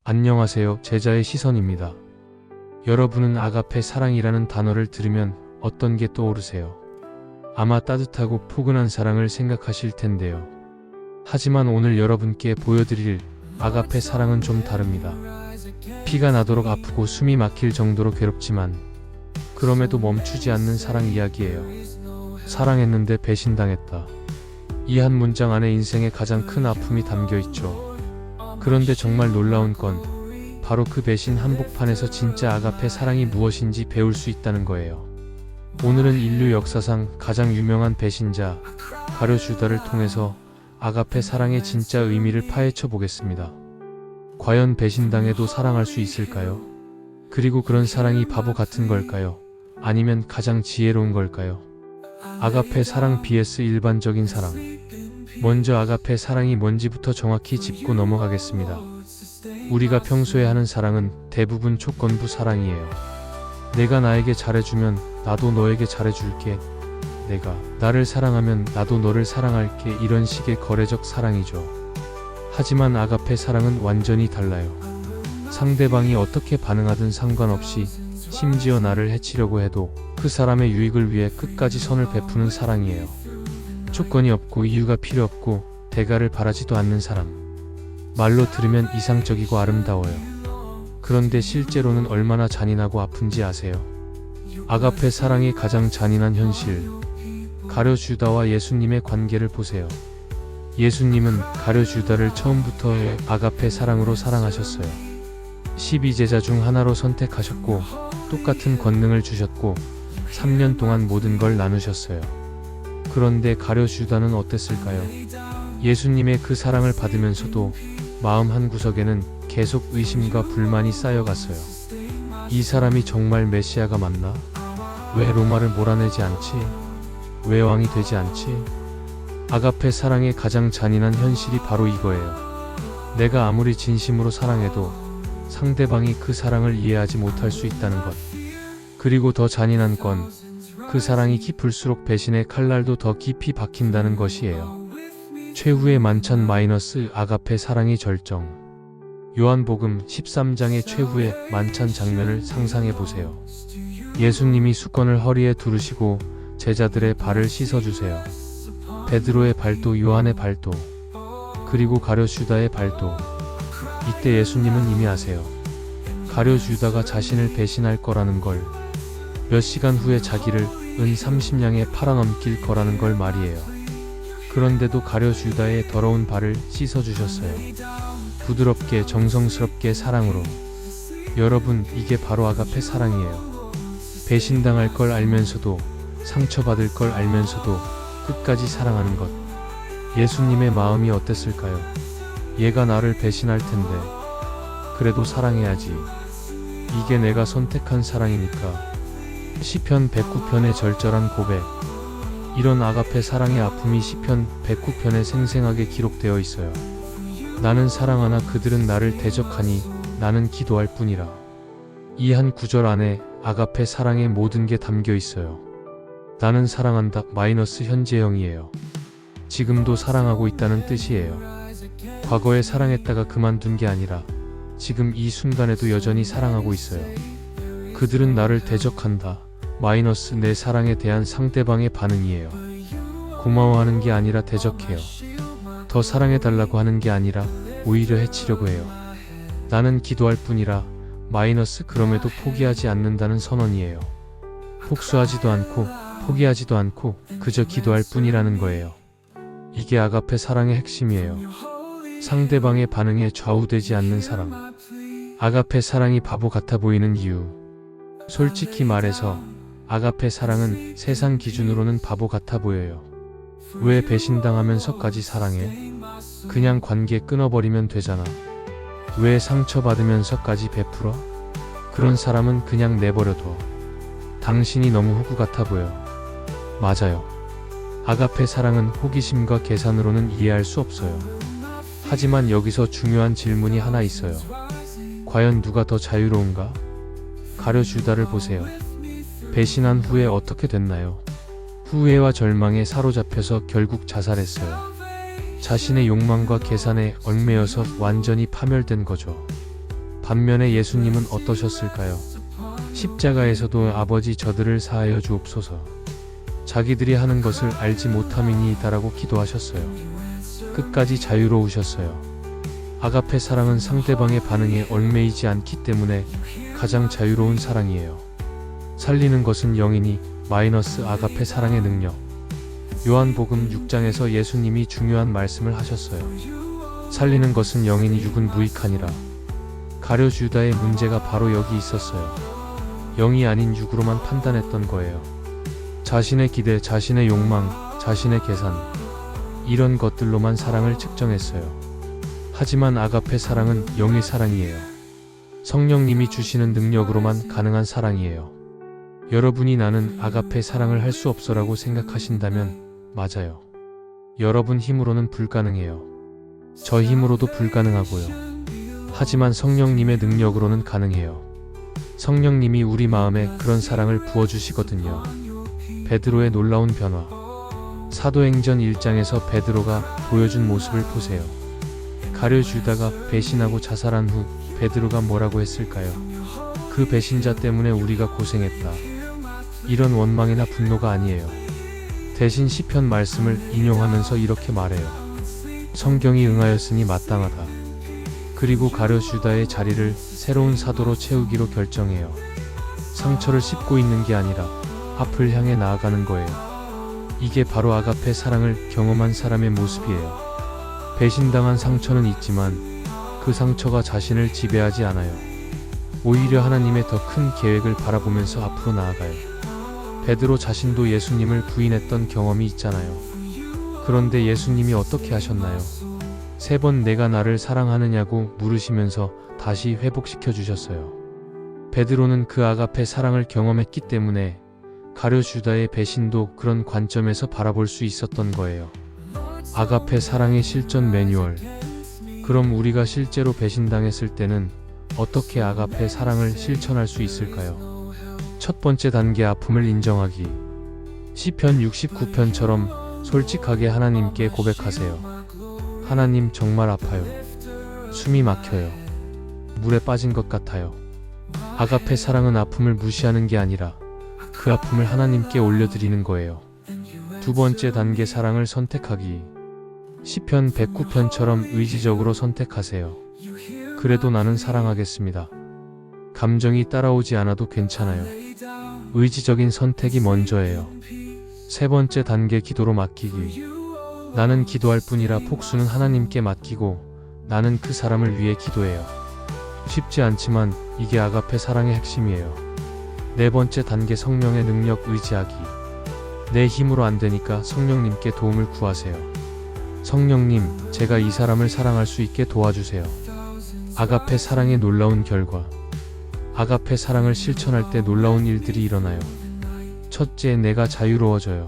안녕하세요. 제자의 시선입니다. 여러분은 아가페 사랑이라는 단어를 들으면 어떤 게 떠오르세요? 아마 따뜻하고 포근한 사랑을 생각하실 텐데요. 하지만 오늘 여러분께 보여드릴 아가페 사랑은 좀 다릅니다. 피가 나도록 아프고 숨이 막힐 정도로 괴롭지만 그럼에도 멈추지 않는 사랑 이야기예요. 사랑했는데 배신당했다. 이 한 문장 안에 인생의 가장 큰 아픔이 담겨 있죠. 그런데 정말 놀라운 건 바로 그 배신 한복판에서 진짜 아가페 사랑이 무엇인지 배울 수 있다는 거예요. 오늘은 인류 역사상 가장 유명한 배신자 가룟유다를 통해서 아가페 사랑의 진짜 의미를 파헤쳐 보겠습니다. 과연 배신당해도 사랑할 수 있을까요? 그리고 그런 사랑이 바보 같은 걸까요? 아니면 가장 지혜로운 걸까요? 아가페 사랑 vs 일반적인 사랑. 먼저 아가페 사랑이 뭔지부터 정확히 짚고 넘어가겠습니다. 우리가 평소에 하는 사랑은 대부분 조건부 사랑이에요. 내가 나에게 잘해주면 나도 너에게 잘해줄게. 내가 나를 사랑하면 나도 너를 사랑할게. 이런 식의 거래적 사랑이죠. 하지만 아가페 사랑은 완전히 달라요. 상대방이 어떻게 반응하든 상관없이 심지어 나를 해치려고 해도 그 사람의 유익을 위해 끝까지 선을 베푸는 사랑이에요. 조건이 없고 이유가 필요 없고 대가를 바라지도 않는 사람. 말로 들으면 이상적이고 아름다워요. 그런데 실제로는 얼마나 잔인하고 아픈지 아세요? 아가페 사랑의 가장 잔인한 현실. 가룟유다와 예수님의 관계를 보세요. 예수님은 가룟유다를 처음부터 아가페 사랑으로 사랑하셨어요. 12제자 중 하나로 선택하셨고 똑같은 권능을 주셨고 3년 동안 모든 걸 나누셨어요. 그런데 가룟유다는 어땠을까요? 예수님의 그 사랑을 받으면서도 마음 한구석에는 계속 의심과 불만이 쌓여갔어요. 이 사람이 정말 메시아가 맞나? 왜 로마를 몰아내지 않지? 왜 왕이 되지 않지? 아가페 사랑의 가장 잔인한 현실이 바로 이거예요. 내가 아무리 진심으로 사랑해도 상대방이 그 사랑을 이해하지 못할 수 있다는 것. 그리고 더 잔인한 건 그 사랑이 깊을수록 배신의 칼날도 더 깊이 박힌다는 것이에요. 최후의 만찬 마이너스 아가페 사랑의 절정. 요한복음 13장의 최후의 만찬 장면을 상상해보세요. 예수님이 수건을 허리에 두르시고 제자들의 발을 씻어주세요. 베드로의 발도, 요한의 발도, 그리고 가룟유다의 발도. 이때 예수님은 이미 아세요. 가룟유다가 자신을 배신할 거라는 걸. 몇 시간 후에 자기를 은 30냥에 팔아넘길 거라는 걸 말이에요. 그런데도 가룟유다의 더러운 발을 씻어주셨어요. 부드럽게 정성스럽게 사랑으로. 여러분, 이게 바로 아가페 사랑이에요. 배신당할 걸 알면서도 상처받을 걸 알면서도 끝까지 사랑하는 것. 예수님의 마음이 어땠을까요? 얘가 나를 배신할 텐데 그래도 사랑해야지. 이게 내가 선택한 사랑이니까. 시편 109편의 절절한 고백. 이런 아가페 사랑의 아픔이 시편 109편에 생생하게 기록되어 있어요. 나는 사랑하나 그들은 나를 대적하니 나는 기도할 뿐이라. 이 한 구절 안에 아가페 사랑의 모든 게 담겨 있어요. 나는 사랑한다 마이너스 현재형이에요. 지금도 사랑하고 있다는 뜻이에요. 과거에 사랑했다가 그만둔 게 아니라 지금 이 순간에도 여전히 사랑하고 있어요. 그들은 나를 대적한다 마이너스 내 사랑에 대한 상대방의 반응이에요. 고마워하는 게 아니라 대적해요. 더 사랑해달라고 하는 게 아니라 오히려 해치려고 해요. 나는 기도할 뿐이라 마이너스 그럼에도 포기하지 않는다는 선언이에요. 복수하지도 않고 포기하지도 않고 그저 기도할 뿐이라는 거예요. 이게 아가페 사랑의 핵심이에요. 상대방의 반응에 좌우되지 않는 사랑. 아가페 사랑이 바보 같아 보이는 이유. 솔직히 말해서 아가페 사랑은 세상 기준으로는 바보 같아 보여요. 왜 배신당하면서까지 사랑해? 그냥 관계 끊어버리면 되잖아. 왜 상처받으면서까지 베풀어? 그런 사람은 그냥 내버려둬. 당신이 너무 호구 같아 보여. 맞아요. 아가페 사랑은 호기심과 계산으로는 이해할 수 없어요. 하지만 여기서 중요한 질문이 하나 있어요. 과연 누가 더 자유로운가? 가룟유다를 보세요. 배신한 후에 어떻게 됐나요? 후회와 절망에 사로잡혀서 결국 자살했어요. 자신의 욕망과 계산에 얽매여서 완전히 파멸된 거죠. 반면에 예수님은 어떠셨을까요? 십자가에서도 아버지 저들을 사하여 주옵소서. 자기들이 하는 것을 알지 못함이니이다라고 기도하셨어요. 끝까지 자유로우셨어요. 아가페 사랑은 상대방의 반응에 얽매이지 않기 때문에 가장 자유로운 사랑이에요. 살리는 것은 영이니 마이너스 아가페 사랑의 능력. 요한복음 6장에서 예수님이 중요한 말씀을 하셨어요. 살리는 것은 영이니 육은 무익하니라. 가룟 유다의 문제가 바로 여기 있었어요. 영이 아닌 육으로만 판단했던 거예요. 자신의 기대, 자신의 욕망, 자신의 계산, 이런 것들로만 사랑을 측정했어요. 하지만 아가페 사랑은 영의 사랑이에요. 성령님이 주시는 능력으로만 가능한 사랑이에요. 여러분이 나는 아가페 사랑을 할 수 없어라고 생각하신다면 맞아요. 여러분 힘으로는 불가능해요. 저 힘으로도 불가능하고요. 하지만 성령님의 능력으로는 가능해요. 성령님이 우리 마음에 그런 사랑을 부어주시거든요. 베드로의 놀라운 변화. 사도행전 1장에서 베드로가 보여준 모습을 보세요. 가룟 유다가 배신하고 자살한 후 베드로가 뭐라고 했을까요? 그 배신자 때문에 우리가 고생했다. 이런 원망이나 분노가 아니에요. 대신 시편 말씀을 인용하면서 이렇게 말해요. 성경이 응하였으니 마땅하다. 그리고 가룟 유다의 자리를 새로운 사도로 채우기로 결정해요. 상처를 씹고 있는 게 아니라 앞을 향해 나아가는 거예요. 이게 바로 아가페 사랑을 경험한 사람의 모습이에요. 배신당한 상처는 있지만 그 상처가 자신을 지배하지 않아요. 오히려 하나님의 더 큰 계획을 바라보면서 앞으로 나아가요. 베드로 자신도 예수님을 부인했던 경험이 있잖아요. 그런데 예수님이 어떻게 하셨나요? 3번 내가 나를 사랑하느냐고 물으시면서 다시 회복시켜 주셨어요. 베드로는 그 아가페 사랑을 경험했기 때문에 가룟 유다의 배신도 그런 관점에서 바라볼 수 있었던 거예요. 아가페 사랑의 실전 매뉴얼. 그럼 우리가 실제로 배신당했을 때는 어떻게 아가페 사랑을 실천할 수 있을까요? 첫 번째 단계, 아픔을 인정하기. 시편 69편처럼 솔직하게 하나님께 고백하세요. 하나님, 정말 아파요. 숨이 막혀요. 물에 빠진 것 같아요. 아가페 사랑은 아픔을 무시하는 게 아니라 그 아픔을 하나님께 올려드리는 거예요. 두 번째 단계, 사랑을 선택하기. 시편 109편처럼 의지적으로 선택하세요. 그래도 나는 사랑하겠습니다. 감정이 따라오지 않아도 괜찮아요. 의지적인 선택이 먼저예요. 세 번째 단계, 기도로 맡기기. 나는 기도할 뿐이라 복수는 하나님께 맡기고 나는 그 사람을 위해 기도해요. 쉽지 않지만 이게 아가페 사랑의 핵심이에요. 네 번째 단계, 성령의 능력 의지하기. 내 힘으로 안 되니까 성령님께 도움을 구하세요. 성령님, 제가 이 사람을 사랑할 수 있게 도와주세요. 아가페 사랑의 놀라운 결과. 아가페 사랑을 실천할 때 놀라운 일들이 일어나요. 첫째, 내가 자유로워져요.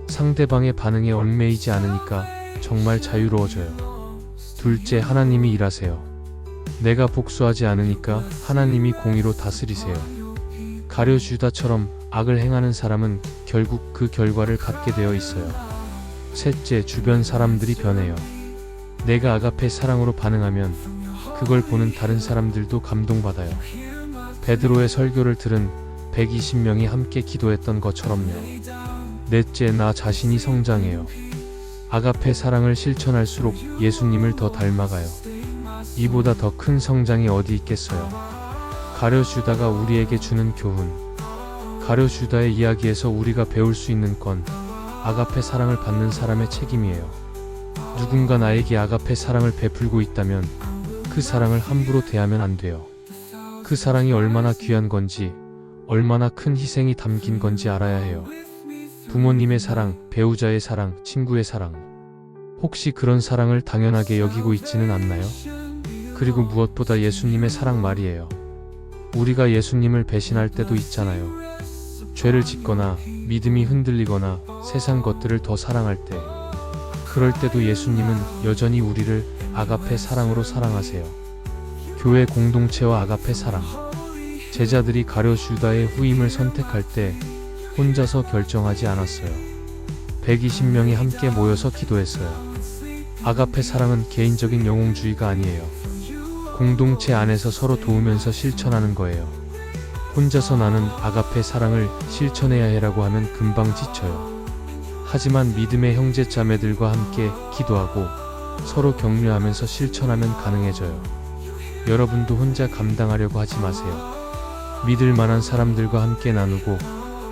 상대방의 반응에 얽매이지 않으니까 정말 자유로워져요. 둘째, 하나님이 일하세요. 내가 복수하지 않으니까 하나님이 공의로 다스리세요. 가룟 유다처럼 악을 행하는 사람은 결국 그 결과를 갖게 되어 있어요. 셋째, 주변 사람들이 변해요. 내가 아가페 사랑으로 반응하면 그걸 보는 다른 사람들도 감동받아요. 베드로의 설교를 들은 120명이 함께 기도했던 것처럼요. 넷째, 나 자신이 성장해요. 아가페 사랑을 실천할수록 예수님을 더 닮아가요. 이보다 더 큰 성장이 어디 있겠어요. 가룟 유다가 우리에게 주는 교훈. 가룟 유다의 이야기에서 우리가 배울 수 있는 건 아가페 사랑을 받는 사람의 책임이에요. 누군가 나에게 아가페 사랑을 베풀고 있다면 그 사랑을 함부로 대하면 안 돼요. 그 사랑이 얼마나 귀한 건지, 얼마나 큰 희생이 담긴 건지 알아야 해요. 부모님의 사랑, 배우자의 사랑, 친구의 사랑. 혹시 그런 사랑을 당연하게 여기고 있지는 않나요? 그리고 무엇보다 예수님의 사랑 말이에요. 우리가 예수님을 배신할 때도 있잖아요. 죄를 짓거나 믿음이 흔들리거나 세상 것들을 더 사랑할 때. 그럴 때도 예수님은 여전히 우리를 아가페 사랑으로 사랑하세요. 교회 공동체와 아가페 사랑. 제자들이 가룟 유다의 후임을 선택할 때 혼자서 결정하지 않았어요. 120명이 함께 모여서 기도했어요. 아가페 사랑은 개인적인 영웅주의가 아니에요. 공동체 안에서 서로 도우면서 실천하는 거예요. 혼자서 나는 아가페 사랑을 실천해야 해라고 하면 금방 지쳐요. 하지만 믿음의 형제 자매들과 함께 기도하고 서로 격려하면서 실천하면 가능해져요. 여러분도 혼자 감당하려고 하지 마세요. 믿을 만한 사람들과 함께 나누고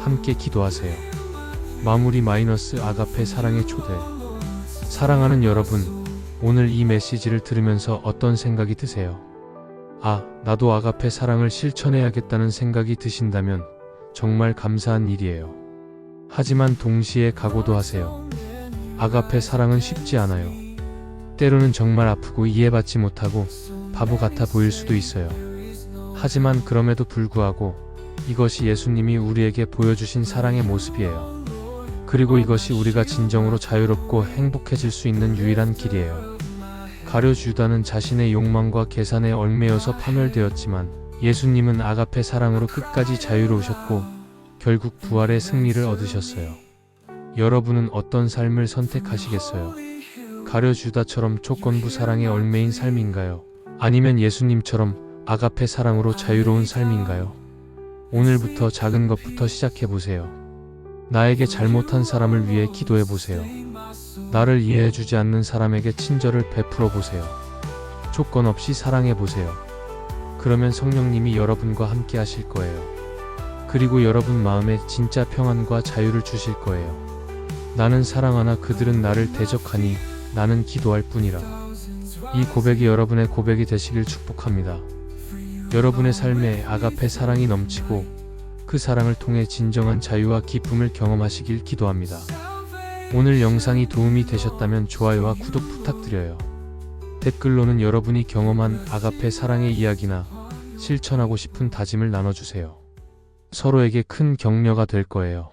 함께 기도하세요. 마무리 마이너스 아가페 사랑의 초대. 사랑하는 여러분, 오늘 이 메시지를 들으면서 어떤 생각이 드세요? 아, 나도 아가페 사랑을 실천해야겠다는 생각이 드신다면 정말 감사한 일이에요. 하지만 동시에 각오도 하세요. 아가페 사랑은 쉽지 않아요. 때로는 정말 아프고 이해받지 못하고 바보 같아 보일 수도 있어요. 하지만 그럼에도 불구하고 이것이 예수님이 우리에게 보여주신 사랑의 모습이에요. 그리고 이것이 우리가 진정으로 자유롭고 행복해질 수 있는 유일한 길이에요. 가룟 유다는 자신의 욕망과 계산에 얽매여서 파멸되었지만 예수님은 아가페 사랑으로 끝까지 자유로우셨고 결국 부활의 승리를 얻으셨어요. 여러분은 어떤 삶을 선택하시겠어요? 가룟 유다처럼 조건부 사랑에 얽매인 삶인가요? 아니면 예수님처럼 아가페 사랑으로 자유로운 삶인가요? 오늘부터 작은 것부터 시작해보세요. 나에게 잘못한 사람을 위해 기도해보세요. 나를 이해해주지 않는 사람에게 친절을 베풀어보세요. 조건 없이 사랑해보세요. 그러면 성령님이 여러분과 함께 하실 거예요. 그리고 여러분 마음에 진짜 평안과 자유를 주실 거예요. 나는 사랑하나 그들은 나를 대적하니 나는 기도할 뿐이라. 이 고백이 여러분의 고백이 되시길 축복합니다. 여러분의 삶에 아가페 사랑이 넘치고 그 사랑을 통해 진정한 자유와 기쁨을 경험하시길 기도합니다. 오늘 영상이 도움이 되셨다면 좋아요와 구독 부탁드려요. 댓글로는 여러분이 경험한 아가페 사랑의 이야기나 실천하고 싶은 다짐을 나눠주세요. 서로에게 큰 격려가 될 거예요.